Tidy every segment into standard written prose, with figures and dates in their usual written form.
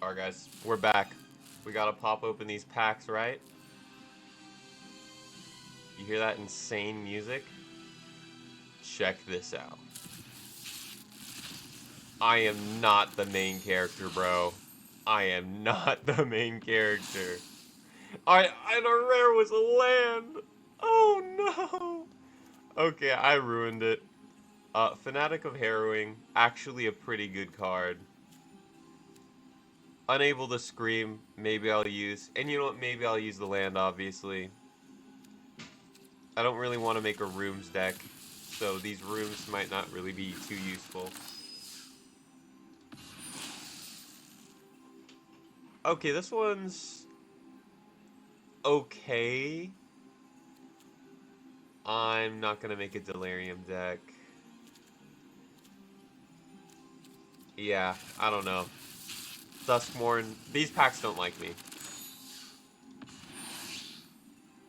Alright guys, we're back. We gotta pop open these packs, right? You hear that insane music? Check this out. I am not the main character, bro. I am not the main character. And a rare was a land! Oh no! Okay, I ruined it. Fanatic of Harrowing, actually a pretty good card. Unable to Scream, maybe I'll use. And you know what, maybe I'll use the land, obviously. I don't really want to make a rooms deck, so these rooms might not really be too useful. Okay, this one's okay. I'm not gonna make a Delirium deck. Yeah, I don't know. Duskmorn, these packs don't like me.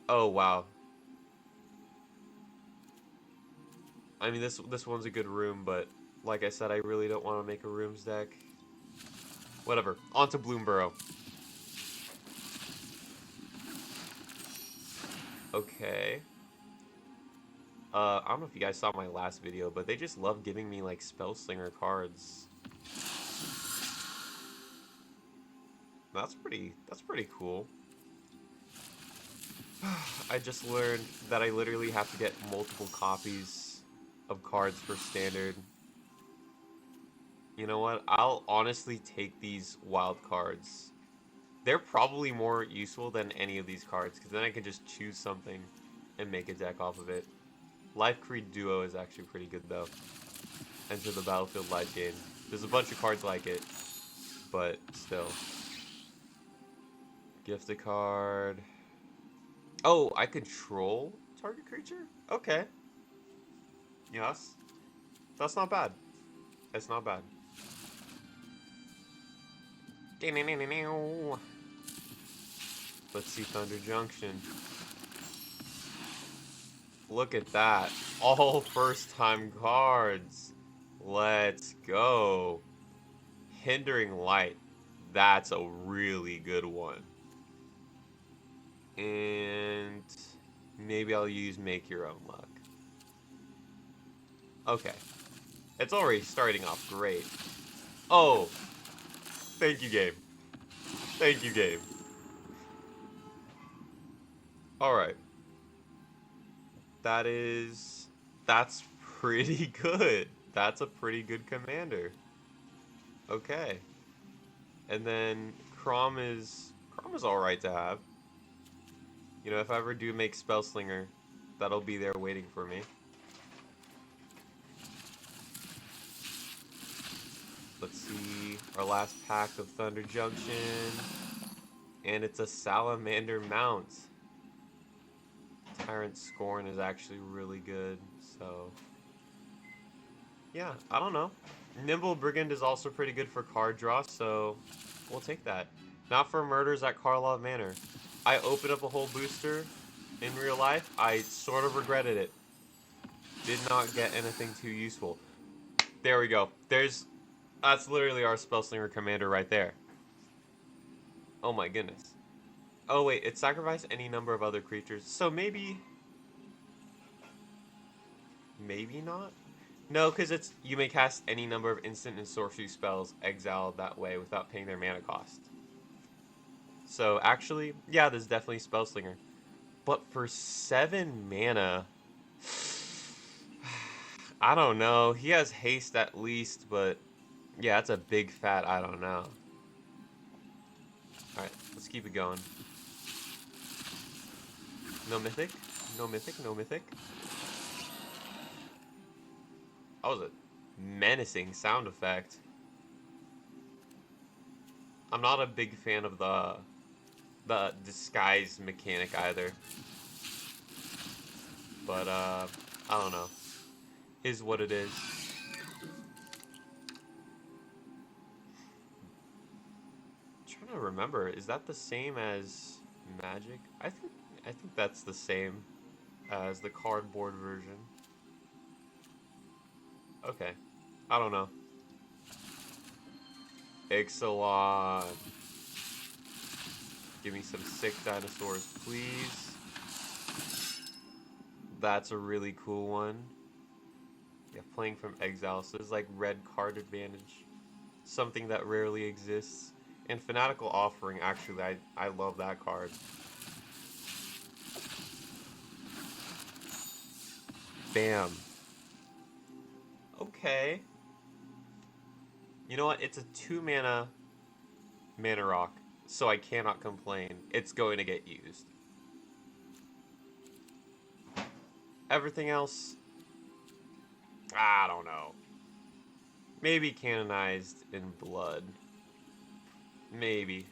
Oh wow. I mean, this one's a good room, but like I said, I really don't want to make a rooms deck. Whatever. On to Bloomborough. Okay. I don't know if you guys saw my last video, but they just love giving me like Spellslinger cards. That's pretty cool. I just learned that I literally have to get multiple copies of cards for standard. You know what? I'll honestly take these wild cards. They're probably more useful than any of these cards, because then I can just choose something and make a deck off of it. Life Creed Duo is actually pretty good though. Enter the Battlefield live game. There's a bunch of cards like it, but still. Gift a card. Oh, I control target creature? Okay. Yes. That's not bad. It's not bad. Let's see Thunder Junction. Look at that. All first-time cards. Let's go. Hindering Light. That's a really good one. And maybe I'll use Make Your Own Luck. Okay. It's already starting off great. Oh. Thank you, game. Thank you, game. Alright. That's pretty good. That's a pretty good commander. Okay. And then Crom is alright to have. You know, if I ever do make Spellslinger, that'll be there waiting for me. Let's see our last pack of Thunder Junction. And it's a Salamander Mount. Tyrant Scorn is actually really good, so yeah, I don't know. Nimble Brigand is also pretty good for card draw, so we'll take that. Not for Murders at Karlov Manor. I opened up a whole booster in real life. I sort of regretted it. Did not get anything too useful. There we go. That's literally our Spellslinger commander right there. Oh my goodness. Oh wait, it sacrificed any number of other creatures. So maybe not? No, because you may cast any number of instant and sorcery spells exiled that way without paying their mana cost. So actually, yeah, this is definitely Spellslinger. But for 7 mana, I don't know. He has haste at least, but yeah, that's a big fat I don't know. Alright, let's keep it going. No mythic? No mythic? No mythic? That was a menacing sound effect. I'm not a big fan of the disguise mechanic either. But, I don't know. Is what it is. I'm trying to remember, is that the same as Magic? I think that's the same as the cardboard version. Okay. I don't know. Ixalan. Give me some sick dinosaurs, please. That's a really cool one. Yeah, playing from exile, so this is like red card advantage. Something that rarely exists. And Fanatical Offering, actually, I love that card. Bam. Okay. You know what? It's a 2-mana mana rock, so I cannot complain. It's going to get used. Everything else, I don't know. Maybe Canonized in Blood. Maybe.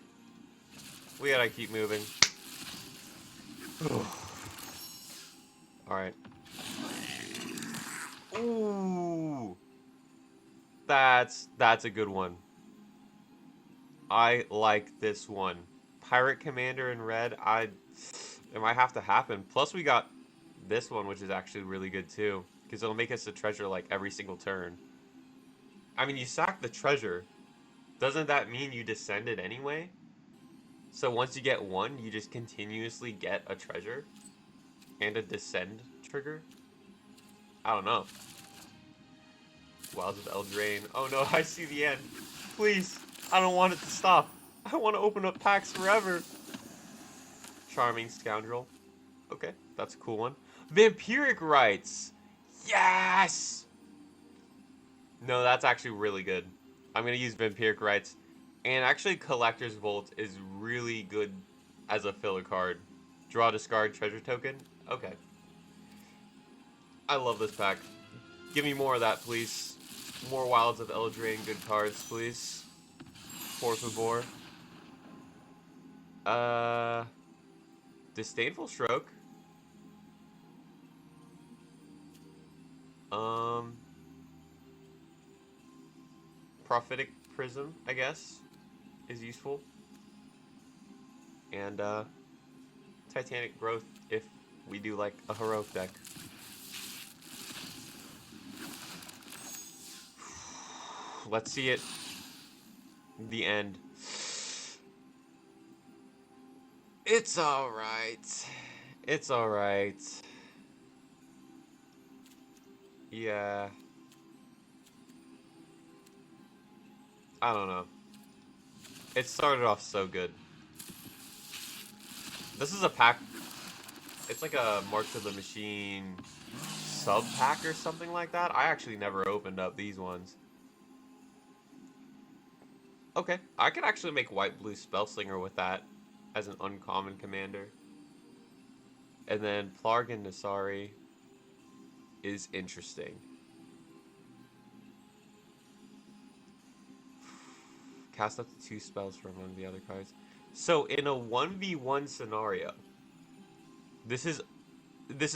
We gotta keep moving. Alright. Ooh! That's a good one. I like this one. Pirate Commander in red, it might have to happen. Plus we got this one, which is actually really good too. Because it'll make us a treasure like every single turn. I mean, you sack the treasure. Doesn't that mean you descended anyway? So once you get one, you just continuously get a treasure? And a descend trigger? I don't know. Wilds of Eldraine. Oh no, I see the end. Please, I don't want it to stop. I want to open up packs forever. Charming Scoundrel. Okay, that's a cool one. Vampiric Rites. Yes! No, that's actually really good. I'm going to use Vampiric Rites. And actually, Collector's Vault is really good as a filler card. Draw, discard, treasure token. Okay. I love this pack. Give me more of that, please. More Wilds of Eldraine good cards, please. Por favor. Disdainful Stroke. Prophetic Prism, I guess, is useful. And, Titanic Growth if we do, like, a heroic deck. Let's see it. The end. It's alright. It's alright. Yeah. I don't know. It started off so good. This is a pack. It's like a March of the Machine sub pack or something like that. I actually never opened up these ones. Okay, I could actually make white-blue Spellslinger with that as an uncommon commander. And then Plargan Nasari is interesting. Cast up to 2 spells from one of the other cards. So in a 1v1 scenario, this is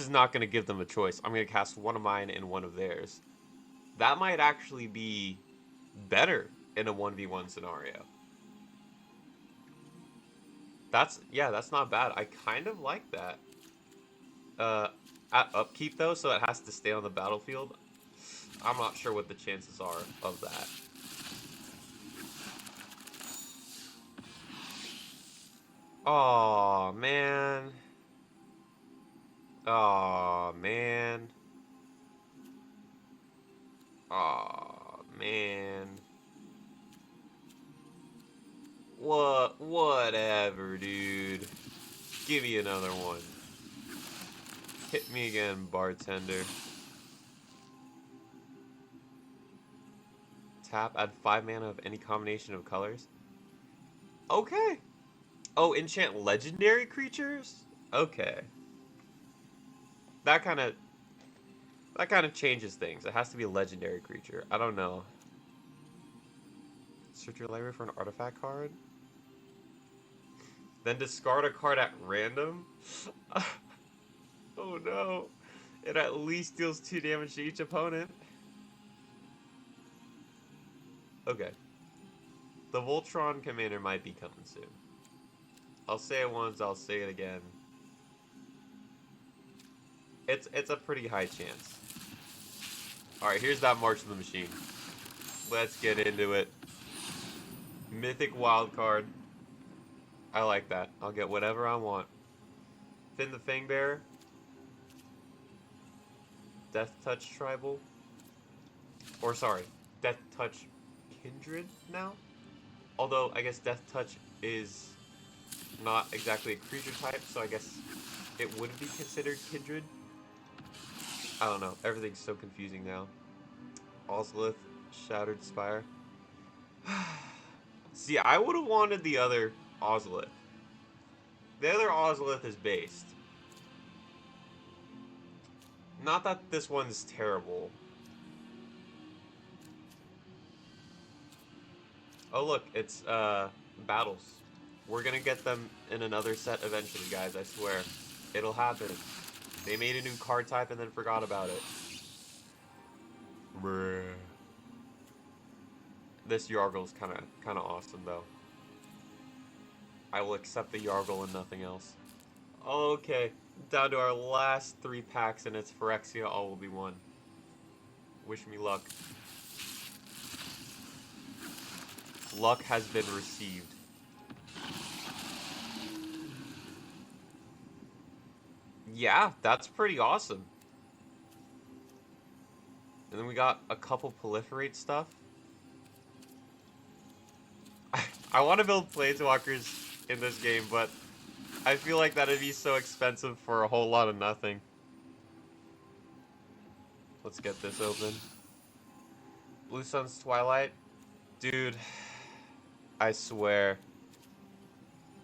not going to give them a choice. I'm going to cast one of mine and one of theirs. That might actually be better in a 1v1 scenario. That's not bad. I kind of like that. At upkeep though, so it has to stay on the battlefield. I'm not sure what the chances are of that. Oh man. Oh man. Oh man. Whatever, dude. Give me another one. Hit me again, bartender. Tap, add 5 mana of any combination of colors. Okay. Oh, enchant legendary creatures? Okay. That kind of changes things. It has to be a legendary creature. I don't know. Search your library for an artifact card. Then discard a card at random? Oh no. It at least deals 2 damage to each opponent. Okay. The Voltron commander might be coming soon. I'll say it once, I'll say it again. It's a pretty high chance. Alright, here's that March of the Machine. Let's get into it. Mythic wild card. I like that. I'll get whatever I want. Finn the Fangbearer. Death Touch Tribal. Or sorry, Death Touch Kindred now? Although, I guess Death Touch is not exactly a creature type, so I guess it wouldn't be considered Kindred. I don't know. Everything's so confusing now. Ozolith, Shattered Spire. See, I would have wanted the other Ozolith. The other Ozolith is based. Not that this one's terrible. Oh look, it's battles. We're gonna get them in another set eventually, guys, I swear. It'll happen. They made a new card type and then forgot about it. Bruh. This Yargle's kinda awesome though. I will accept the Yargle and nothing else. Okay, down to our last 3 packs, and it's Phyrexia, all will be one. Wish me luck. Luck has been received. Yeah, that's pretty awesome. And then we got a couple proliferate stuff. I want to build Planeswalkers in this game, but I feel like that'd be so expensive for a whole lot of nothing. Let's get this open. Blue Sun's Twilight. Dude, I swear.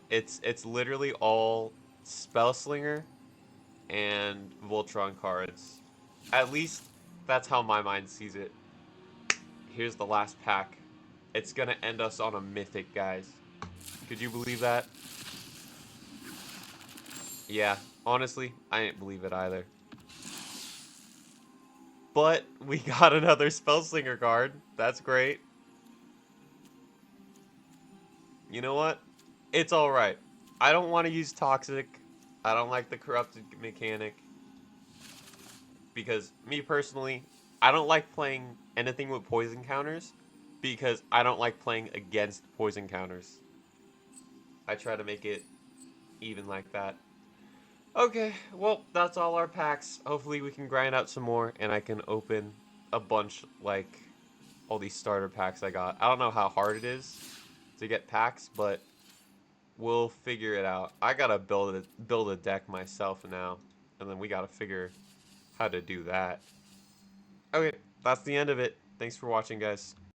It's literally all Spellslinger and Voltron cards. At least that's how my mind sees it. Here's the last pack. It's gonna end us on a mythic, guys. Could you believe that? Yeah, honestly, I didn't believe it either. But we got another Spellslinger card. That's great. You know what? It's alright. I don't want to use Toxic. I don't like the corrupted mechanic. Because, me personally, I don't like playing anything with poison counters. Because I don't like playing against poison counters. I try to make it even like that. Okay, well, that's all our packs. Hopefully we can grind out some more, and I can open a bunch, like all these starter packs I got. I don't know how hard it is to get packs, but we'll figure it out. I gotta build a deck myself now, and then we gotta figure how to do that. Okay, that's the end of it. Thanks for watching, guys.